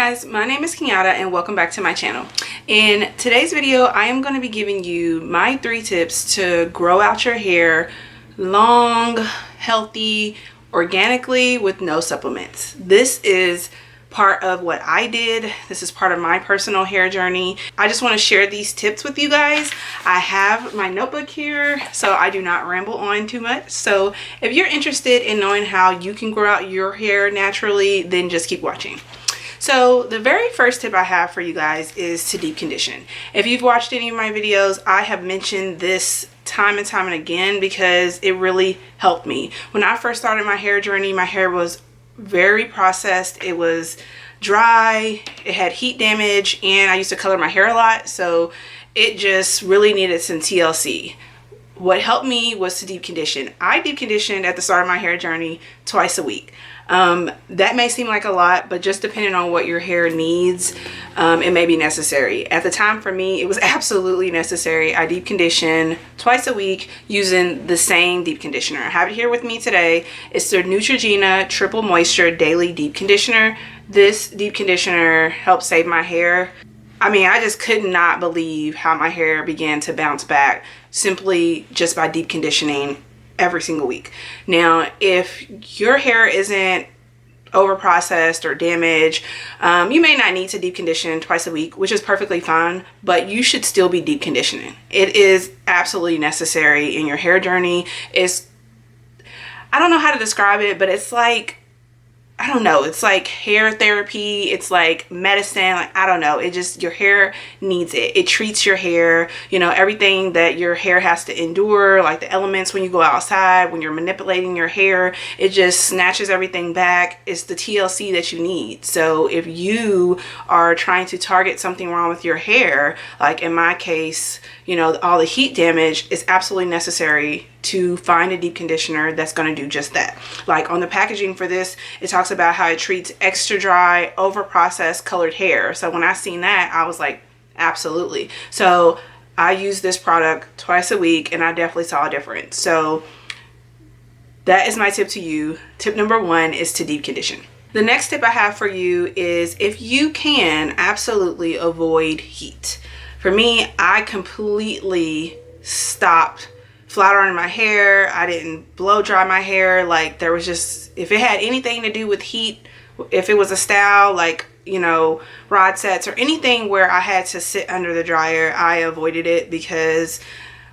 guys, my name is KenYada and welcome back to my channel. In today's video, I am going to be giving you my 3 tips to grow out your hair long, healthy, organically with no supplements. This is part of what I did. This is part of my personal hair journey. I just want to share these tips with you guys. I have my notebook here so I do not ramble on too much. So if you're interested in knowing how you can grow out your hair naturally, then just keep watching. So the very first tip I have for you guys is to deep condition. If you've watched any of my videos, I have mentioned this time and time and again because it really helped me. When I first started my hair journey, my hair was very processed. It was dry, it had heat damage, and I used to color my hair a lot, so it just really needed some TLC. What helped me was to deep condition. I deep conditioned at the start of my hair journey twice a week. That may seem like a lot, but just depending on what your hair needs, it may be necessary. At the time for me, it was absolutely necessary. I deep condition twice a week using the same deep conditioner. I have it here with me today. It's the Neutrogena Triple Moisture Daily Deep Conditioner. This deep conditioner helped save my hair. I mean, I just could not believe how my hair began to bounce back simply just by deep conditioning every single week. Now, if your hair isn't over processed or damaged, you may not need to deep condition twice a week, which is perfectly fine, but you should still be deep conditioning. It is absolutely necessary in your hair journey. I don't know how to describe it, but it's like, I don't know, it's like hair therapy, it's like medicine, like I don't know, it just, your hair needs it. It treats your hair, you know, everything that your hair has to endure, like the elements when you go outside, when you're manipulating your hair, it just snatches everything back. It's the TLC that you need. So if you are trying to target something wrong with your hair, like in my case, you know, all the heat damage, is absolutely necessary to find a deep conditioner that's going to do just that. Like on the packaging for this, it talks about how it treats extra dry, over processed colored hair. So when I seen that, I was like, absolutely. So I use this product twice a week and I definitely saw a difference. So that is my tip to you. Tip number 1 is to deep condition. The next tip I have for you is, if you can, absolutely avoid heat. For me, I completely stopped flat ironing my hair. I didn't blow dry my hair. Like, there was just, if it had anything to do with heat, if it was a style like, you know, rod sets or anything where I had to sit under the dryer, I avoided it, because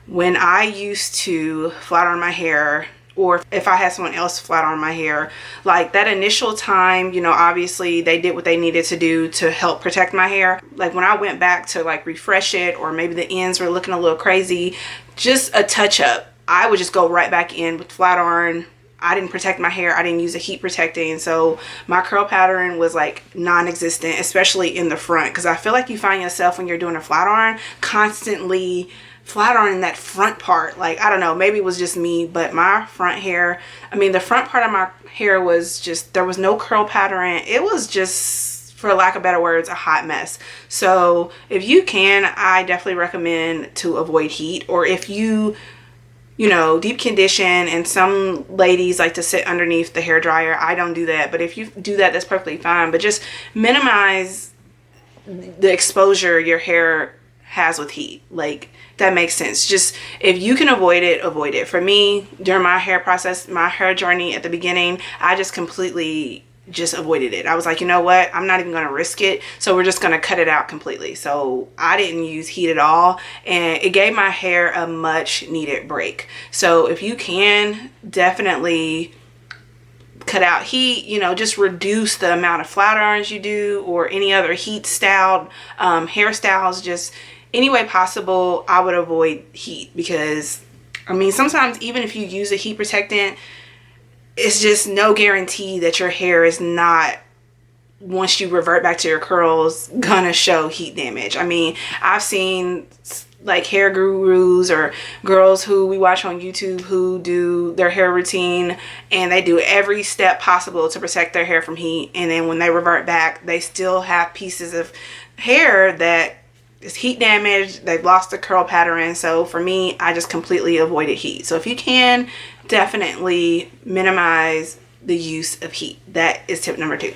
when I used to flat iron my hair, or if I had someone else flat iron my hair, like that initial time, you know, obviously they did what they needed to do to help protect my hair. Like when I went back to like refresh it, or maybe the ends were looking a little crazy, just a touch up, I would just go right back in with flat iron. I didn't protect my hair. I didn't use a heat protecting. So my curl pattern was like non-existent, especially in the front. Because I feel like you find yourself when you're doing a flat iron constantly flat ironing that front part. Like, I don't know, maybe it was just me, but my front hair, I mean, the front part of my hair was just, there was no curl pattern. It was just, for lack of better words, a hot mess. So if you can, I definitely recommend to avoid heat. Or if you know, deep condition, and some ladies like to sit underneath the hair dryer. I don't do that, but if you do that, that's perfectly fine. But just minimize the exposure your hair has with heat. Like, that makes sense. Just, if you can avoid it, avoid it. For me, during my hair process, my hair journey at the beginning, I just completely just avoided it. I was like, you know what, I'm not even going to risk it, so we're just going to cut it out completely. So I didn't use heat at all, and it gave my hair a much needed break. So if you can, definitely cut out heat, you know, just reduce the amount of flat irons you do, or any other heat styled hairstyles. Just any way possible, I would avoid heat, because I mean, sometimes even if you use a heat protectant, it's just no guarantee that your hair is not, once you revert back to your curls, gonna show heat damage. I mean, I've seen like hair gurus or girls who we watch on YouTube who do their hair routine, and they do every step possible to protect their hair from heat, and then when they revert back, they still have pieces of hair that is heat damaged. They've lost the curl pattern. So for me, I just completely avoided heat. So if you can, definitely minimize the use of heat. That is tip number 2.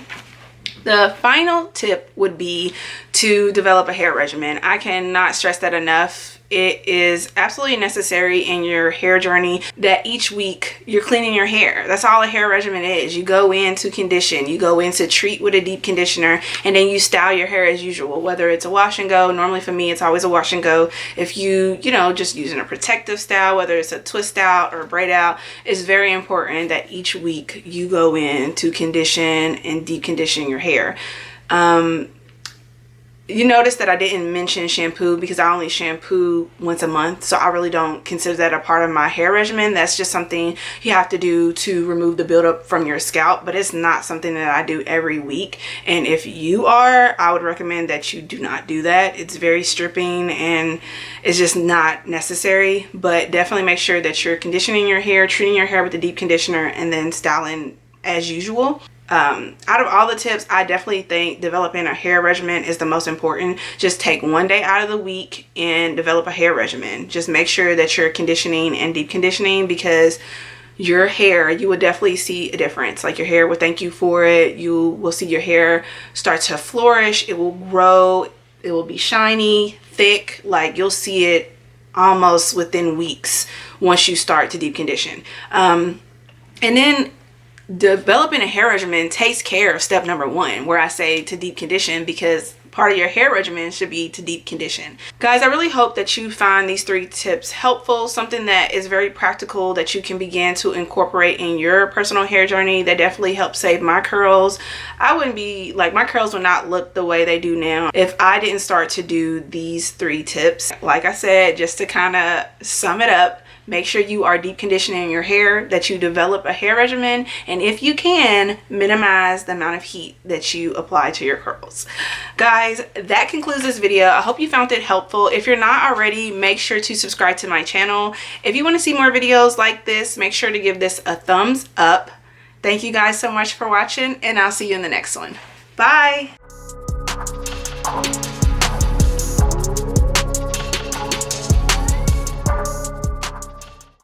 The final tip would be to develop a hair regimen. I cannot stress that enough. It is absolutely necessary in your hair journey that each week you're cleaning your hair. That's all a hair regimen is. You go in to condition, you go in to treat with a deep conditioner, and then you style your hair as usual, whether it's a wash and go. Normally for me, it's always a wash and go. If you know, just using a protective style, whether it's a twist out or a braid out, it's very important that each week you go in to condition and deep condition your hair. You notice that I didn't mention shampoo because I only shampoo once a month, so I really don't consider that a part of my hair regimen. That's just something you have to do to remove the buildup from your scalp, but it's not something that I do every week. And if you are, I would recommend that you do not do that. It's very stripping and it's just not necessary, but definitely make sure that you're conditioning your hair, treating your hair with a deep conditioner, and then styling as usual. Out of all the tips, I definitely think developing a hair regimen is the most important. Just take one day out of the week and develop a hair regimen. Just make sure that you're conditioning and deep conditioning, because your hair, you will definitely see a difference. Like, your hair will thank you for it. You will see your hair start to flourish. It will grow. It will be shiny, thick. Like, you'll see it almost within weeks once you start to deep condition. And then developing a hair regimen takes care of step number one, where I say to deep condition, because part of your hair regimen should be to deep condition. Guys, I really hope that you find these 3 tips helpful, something that is very practical that you can begin to incorporate in your personal hair journey. That definitely helped save my curls. I wouldn't be like, my curls would not look the way they do now if I didn't start to do these 3 tips. Like I said, just to kind of sum it up, make sure you are deep conditioning your hair, that you develop a hair regimen, and if you can, minimize the amount of heat that you apply to your curls. Guys, that concludes this video. I hope you found it helpful. If you're not already, make sure to subscribe to my channel. If you want to see more videos like this, make sure to give this a thumbs up. Thank you guys so much for watching, and I'll see you in the next one. Bye!